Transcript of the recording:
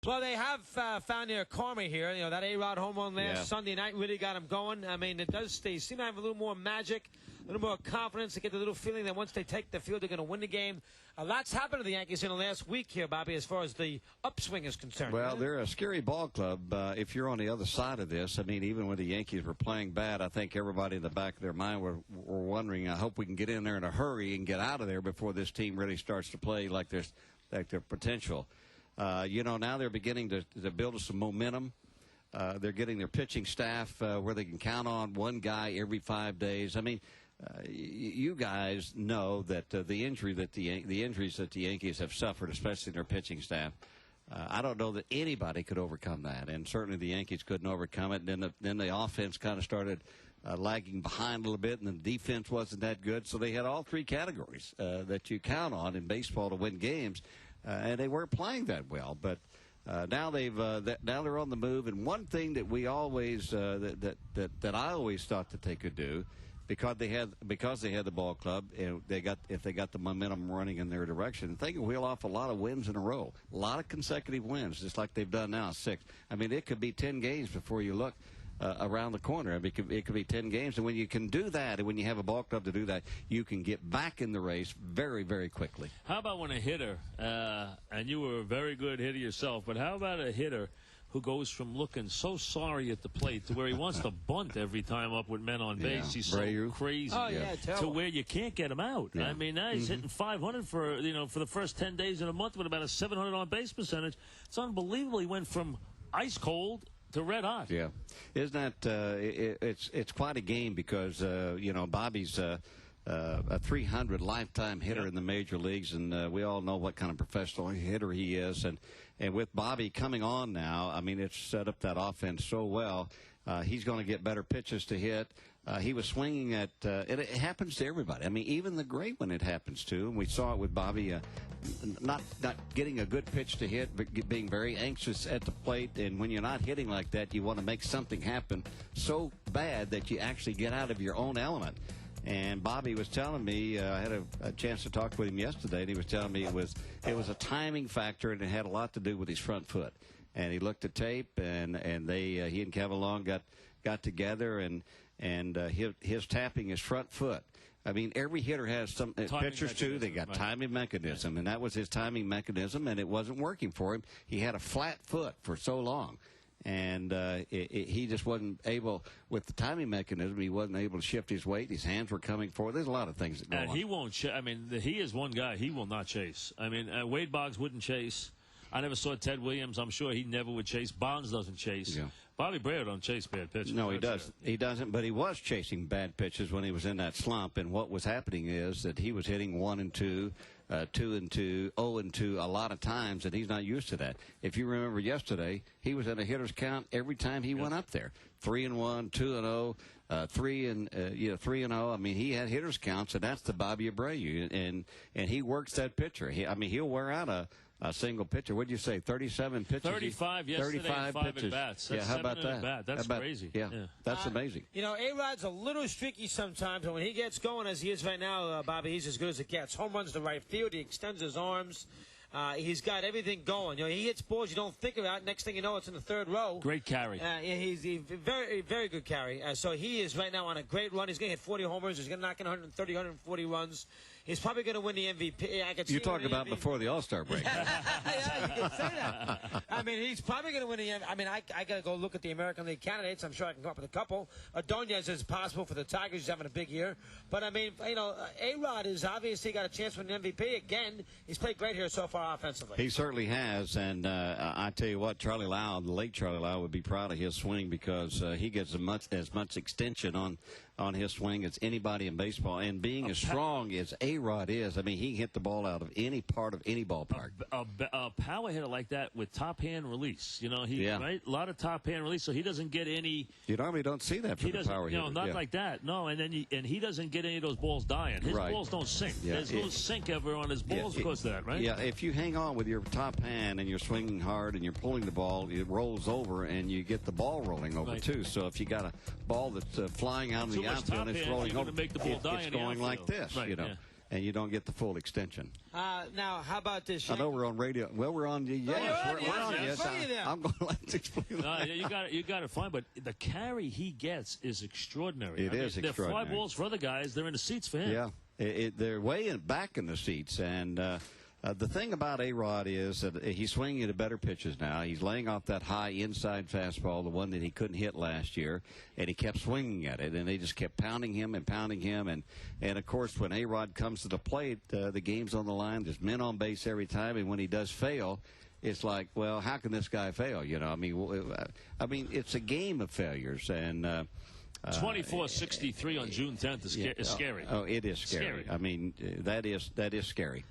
Well, they have found their karma here. You know, that A-Rod home run last Sunday night really got them going. I mean, they seem to have a little more magic, a little more confidence. They get the little feeling that once they take the field, they're going to win the game. A lot's happened to the Yankees in the last week here, Bobby, as far as the upswing is concerned. Well, right? they're a scary ball club if you're on the other side of this. I mean, even when the Yankees were playing bad, I think everybody in the back of their mind were wondering, I hope we can get in there in a hurry and get out of there before this team really starts to play like their potential. You know, now they're beginning to build some momentum. They're getting their pitching staff where they can count on one guy every 5 days. I mean, you guys know that the injuries that the Yankees have suffered, especially their pitching staff, I don't know that anybody could overcome that, and certainly the Yankees couldn't overcome it. And then the offense kind of started lagging behind a little bit, and the defense wasn't that good. So they had all three categories that you count on in baseball to win games. And they weren't playing that well, but now they're on the move. And one thing that we always that I always thought that they could do, because they had the ball club, and if they got the momentum running in their direction, they can wheel off a lot of wins in a row, a lot of consecutive wins, just like they've done now, 6. I mean, it could be 10 games before you look around the corner. I mean, it could be 10 games, and when you can do that, and when you have a ball club to do that, you can get back in the race very, very quickly. How about when a hitter, and you were a very good hitter yourself, but how about a hitter who goes from looking so sorry at the plate to where he wants to bunt every time up with men on base? He's Abreu. So crazy. Oh, yeah, to where you can't get him out. Yeah. I mean, now he's hitting 500 for the first 10 days in a month with about a 700 on base percentage. It's unbelievable. He went from ice cold to red hot. Yeah, isn't that it's quite a game, because you know, Bobby's a 300 lifetime hitter in the major leagues, and we all know what kind of professional hitter he is. And with Bobby coming on now, I mean, it's set up that offense so well. He's going to get better pitches to hit. He was swinging at it happens to everybody. I mean, even the great one it happens to. And we saw it with Bobby not getting a good pitch to hit, but being very anxious at the plate. And when you're not hitting like that, you want to make something happen so bad that you actually get out of your own element. And Bobby was telling me, I had a chance to talk with him yesterday, and he was telling me it was a timing factor, and it had a lot to do with his front foot. And he looked at tape, and he and Kevin Long got together, and his tapping his front foot. I mean, every hitter has some pitchers too. They got timing mechanism, and that was his timing mechanism, and it wasn't working for him. He had a flat foot for so long, and he just wasn't able, with the timing mechanism, he wasn't able to shift his weight. His hands were coming forward. There's a lot of things that go on. And he won't. I mean, he is one guy. He will not chase. I mean, Wade Boggs wouldn't chase. I never saw Ted Williams. I'm sure he never would chase. Bonds doesn't chase. Yeah. Bobby Abreu don't chase bad pitches. No, he doesn't. He doesn't, but he was chasing bad pitches when he was in that slump. And what was happening is that he was hitting 1 and 2, 2 and 2, 0 and 2 a lot of times, and he's not used to that. If you remember yesterday, he was in a hitter's count every time he went up there. 3 and 1, 2 and 0, 3 and 0. I mean, he had hitter's counts, and that's the Bobby Abreu, and he works that pitcher. He'll wear out a single pitcher. What'd you say? 37 pitches. 35 yesterday. 35 5 pitches. at bats. That's how about that? Bat. That's crazy. Yeah, that's amazing. You know, A-Rod's a little streaky sometimes, but when he gets going, as he is right now, Bobby, he's as good as it gets. Home runs to right field. He extends his arms. He's got everything going. You know, he hits balls you don't think about. Next thing you know, it's in the third row. Great carry. He's a very, very good carry. So he is right now on a great run. He's going to hit 40 homers. He's going to knock in 130, 140 runs. He's probably going to win the MVP. You're talking about before the All-Star break. Yeah, you can say that. I mean, he's probably going to win the MVP. I mean, I got to go look at the American League candidates. I'm sure I can come up with a couple. Ordonez is possible for the Tigers. He's having a big year. But, I mean, you know, A-Rod has obviously got a chance to win the MVP. Again, he's played great here so far offensively. He certainly has. And I tell you what, Charlie Lau, the late Charlie Lau, would be proud of his swing, because he gets as much extension on his swing as anybody in baseball. And being as strong as A-Rod is, I mean, he can hit the ball out of any part of any ballpark. A power hitter like that with top hand release, you know, right? A lot of top hand release, so he doesn't get any. You normally don't see that from the power hitter. No, not like that. No, and then he doesn't get any of those balls dying. His balls don't sink. Yeah. There's no sink ever on his balls because of that, right? Yeah, if you hang on with your top hand and you're swinging hard and you're pulling the ball, it rolls over and you get the ball rolling over too. So if you got a ball that's flying out in the outfield and it's rolling over, make the ball die it's in the going like outfield. this, right, you know. Yeah. and you don't get the full extension. Now, how about this? I know we're on radio. Well, we're on. Yes, we're on. Yes, I'm going to let you explain. No, you got it fine, but the carry he gets is extraordinary. It is extraordinary. They're fly balls for other guys. They're in the seats for him. Yeah, they're way back in the seats, and the thing about A-Rod is that he's swinging at better pitches now. He's laying off that high inside fastball, the one that he couldn't hit last year, and he kept swinging at it, and they just kept pounding him, and of course, when A-Rod comes to the plate, the game's on the line. There's men on base every time, and when he does fail, it's like, well, how can this guy fail? You know, I mean, it's a game of failures, and 24-63 on June 10th is scary. Oh, it is scary. I mean, that is scary.